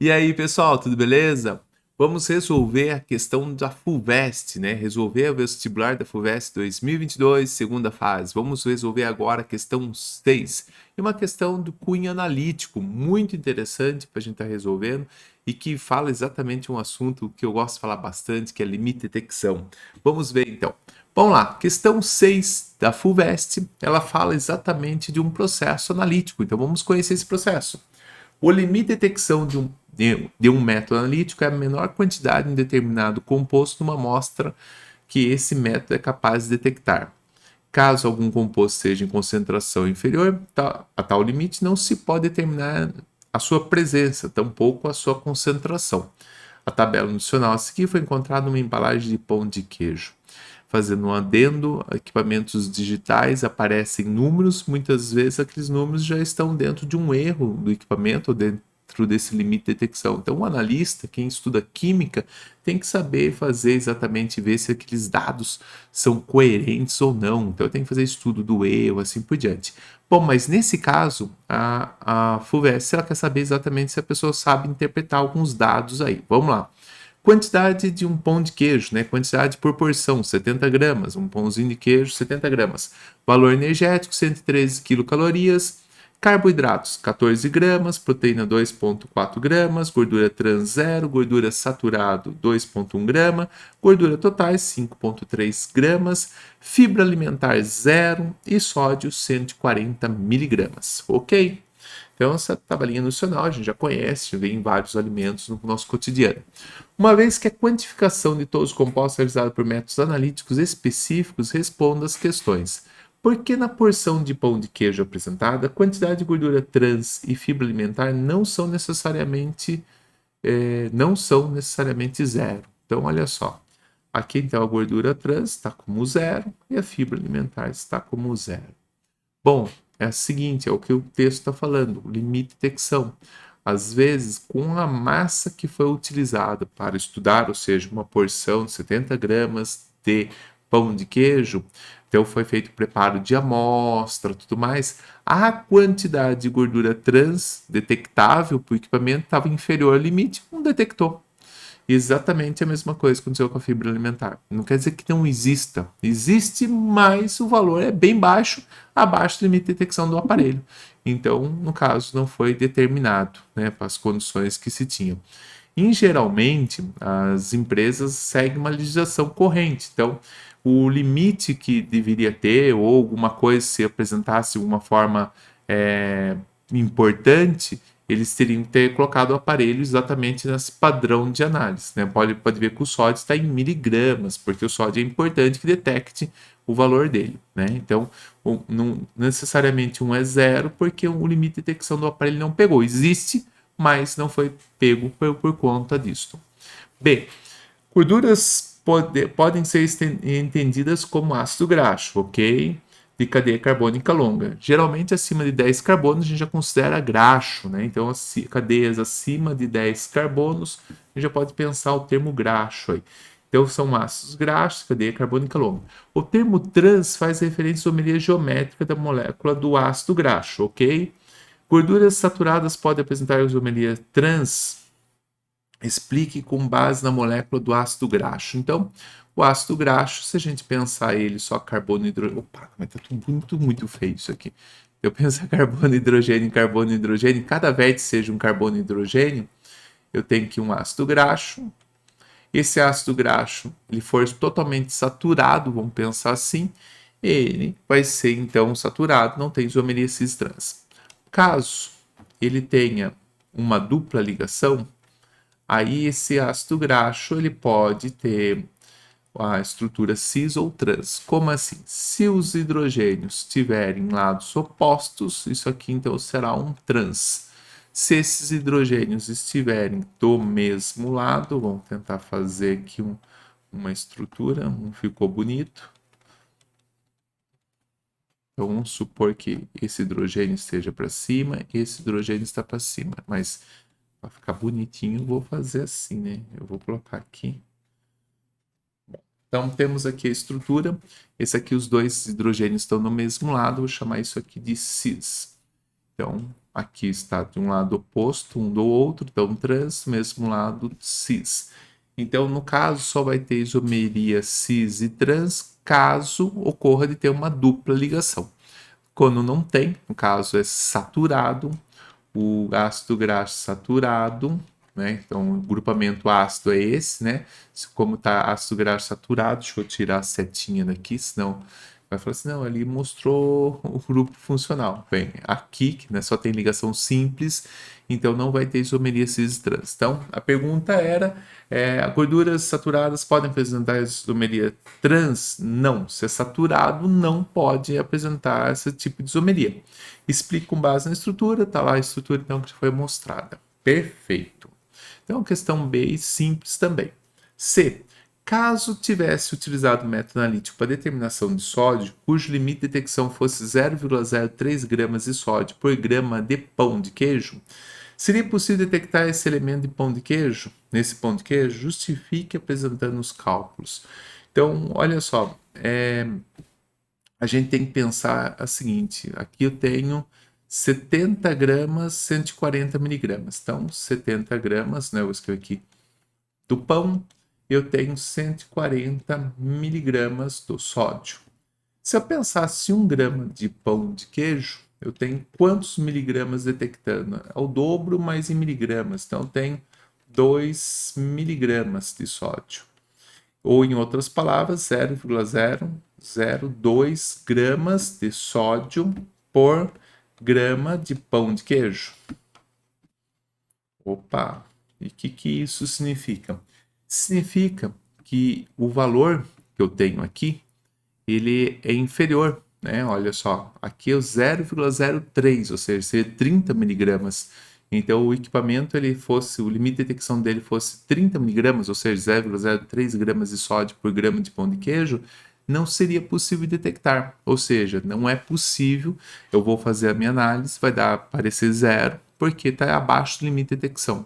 E aí, pessoal, tudo beleza? Vamos resolver a questão da FUVEST, né? Resolver o vestibular da FUVEST 2022, segunda fase. Vamos resolver agora a questão 6. E uma questão do cunho analítico, muito interessante para a gente estar resolvendo e que fala exatamente um assunto que eu gosto de falar bastante, que é limite de detecção. Vamos ver então. Vamos lá, questão 6 da FUVEST, ela fala exatamente de um processo analítico. Então vamos conhecer esse processo. O limite de detecção de um método analítico é a menor quantidade em determinado composto numa amostra que esse método é capaz de detectar. Caso algum composto seja em concentração inferior a tal limite, não se pode determinar a sua presença, tampouco a sua concentração. A tabela nutricional a seguir foi encontrada numa embalagem de pão de queijo. Fazendo um adendo, equipamentos digitais aparecem números, muitas vezes aqueles números já estão dentro de um erro do equipamento ou dentro desse limite de detecção. Então, o analista, quem estuda química, tem que saber fazer exatamente, ver se aqueles dados são coerentes ou não. Então, tem que fazer estudo do erro, assim por diante. Bom, mas nesse caso, a FUVEST ela quer saber exatamente se a pessoa sabe interpretar alguns dados aí. Vamos lá. Quantidade de um pão de queijo, né? Quantidade por porção, 70 gramas. Um pãozinho de queijo, 70 gramas. Valor energético, 113 quilocalorias. Carboidratos, 14 gramas. Proteína, 2,4 gramas. Gordura trans, 0. Gordura saturado, 2,1 grama. Gordura totais, 5,3 gramas. Fibra alimentar, 0. E sódio, 140 miligramas. Ok? Então, essa tabelinha nutricional a gente já conhece, vem em vários alimentos no nosso cotidiano. Uma vez que a quantificação de todos os compostos é realizada por métodos analíticos específicos, responda às questões. Por que na porção de pão de queijo apresentada, a quantidade de gordura trans e fibra alimentar não são necessariamente zero? Então, olha só. Aqui, então, a gordura trans está como zero e a fibra alimentar está como zero. Bom, é o seguinte, é o que o texto está falando, o limite de detecção. Às vezes, com a massa que foi utilizada para estudar, ou seja, uma porção de 70 gramas de pão de queijo, então foi feito o preparo de amostra, tudo mais, a quantidade de gordura trans detectável para o equipamento estava inferior ao limite, não detectou. Exatamente a mesma coisa aconteceu com a fibra alimentar. Não quer dizer que não exista. Existe, mas o valor é bem baixo, abaixo do limite de detecção do aparelho. Então, no caso, não foi determinado, né, para as condições que se tinham. Geralmente, as empresas seguem uma legislação corrente. Então, o limite que deveria ter, ou alguma coisa se apresentasse de uma forma importante, eles teriam que ter colocado o aparelho exatamente nesse padrão de análise. Né? Pode ver que o sódio está em miligramas, porque o sódio é importante que detecte o valor dele. Né? Então, não necessariamente um é zero, porque o limite de detecção do aparelho não pegou. Existe, mas não foi pego por conta disso. B. Gorduras podem ser entendidas como ácido graxo, ok? De cadeia carbônica longa. Geralmente, acima de 10 carbonos, a gente já considera graxo, né? Então, cadeias acima de 10 carbonos, a gente já pode pensar o termo graxo aí. Então, são ácidos graxos, cadeia carbônica longa. O termo trans faz referência à isomeria geométrica da molécula do ácido graxo, ok? Gorduras saturadas podem apresentar isomeria trans. Explique com base na molécula do ácido graxo. Então, o ácido graxo, se a gente pensar ele só carbono e hidrogênio. Opa, mas tá tudo muito, muito feio isso aqui. Eu penso carbono e hidrogênio, cada vértice seja um carbono e hidrogênio, eu tenho aqui um ácido graxo. Esse ácido graxo, ele for totalmente saturado, vamos pensar assim, ele vai ser então saturado, não tem isomeria cis trans. Caso ele tenha uma dupla ligação, aí esse ácido graxo ele pode ter a estrutura cis ou trans. Como assim? Se os hidrogênios tiverem lados opostos, isso aqui então será um trans. Se esses hidrogênios estiverem do mesmo lado, vamos tentar fazer aqui uma estrutura, não ficou bonito. Então vamos supor que esse hidrogênio esteja para cima e esse hidrogênio está para cima, mas para ficar bonitinho, eu vou fazer assim, né? Eu vou colocar aqui. Então, temos aqui a estrutura. Esse aqui, os dois hidrogênios estão no mesmo lado. Vou chamar isso aqui de cis. Então, aqui está de um lado oposto, um do outro, então trans, mesmo lado cis. Então, no caso, só vai ter isomeria cis e trans caso ocorra de ter uma dupla ligação. Quando não tem, no caso é saturado, o ácido graxo saturado, né? Então, o grupamento ácido é esse, né? Como está ácido graxo saturado, deixa eu tirar a setinha daqui, senão vai falar assim, não, ali mostrou o grupo funcional. Bem, aqui, né, só tem ligação simples, então não vai ter isomeria cis trans. Então, a pergunta era, gorduras saturadas podem apresentar isomeria trans? Não. Se é saturado, não pode apresentar esse tipo de isomeria. Explico com base na estrutura, tá lá a estrutura então que foi mostrada. Perfeito. Então, questão B, simples também. C. Caso tivesse utilizado o método analítico para determinação de sódio, cujo limite de detecção fosse 0,03 gramas de sódio por grama de pão de queijo, seria possível detectar esse elemento de pão de queijo? Nesse pão de queijo, justifique apresentando os cálculos. Então, olha só, a gente tem que pensar a seguinte: aqui eu tenho 70 gramas, 140 miligramas. Então, 70 gramas, né? Eu vou escrever aqui, do pão, eu tenho 140 miligramas do sódio. Se eu pensasse 1 grama de pão de queijo, eu tenho quantos miligramas detectando? É o dobro, mas em miligramas. Então, eu tenho 2 miligramas de sódio. Ou, em outras palavras, 0,002 gramas de sódio por grama de pão de queijo. Opa! E o que isso significa? Significa que o valor que eu tenho aqui, ele é inferior, né? Olha só, aqui é o 0,03, ou seja, seria 30 miligramas. Então, o equipamento, o limite de detecção dele fosse 30 miligramas, ou seja, 0,03 gramas de sódio por grama de pão de queijo, não seria possível detectar. Ou seja, não é possível, eu vou fazer a minha análise, vai dar parecer zero, porque está abaixo do limite de detecção.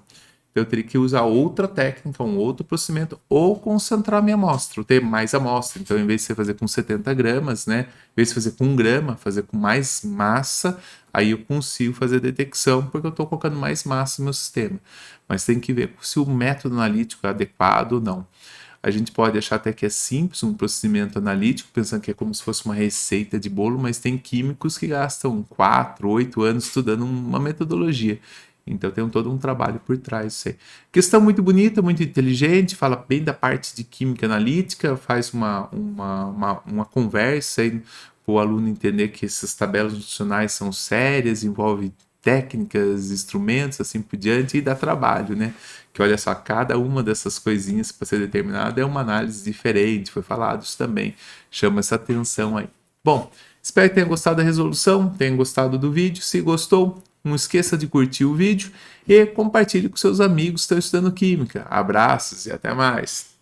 Então, eu teria que usar outra técnica, um outro procedimento, ou concentrar minha amostra, ou ter mais amostra. Então, em vez de você fazer com 70 gramas, né? Em vez de fazer com 1 grama, fazer com mais massa, aí eu consigo fazer a detecção, porque eu estou colocando mais massa no meu sistema. Mas tem que ver se o método analítico é adequado ou não. A gente pode achar até que é simples um procedimento analítico, pensando que é como se fosse uma receita de bolo, mas tem químicos que gastam 4, 8 anos estudando uma metodologia. Então tem todo um trabalho por trás disso aí. Questão muito bonita, muito inteligente, fala bem da parte de química analítica, faz uma conversa aí para o aluno entender que essas tabelas nutricionais são sérias, envolve técnicas, instrumentos, assim por diante, e dá trabalho, né? Que olha só, cada uma dessas coisinhas para ser determinada é uma análise diferente, foi falado isso também, chama essa atenção aí. Bom, espero que tenha gostado da resolução, tenha gostado do vídeo. Se gostou, não esqueça de curtir o vídeo e compartilhe com seus amigos que estão estudando Química. Abraços e até mais!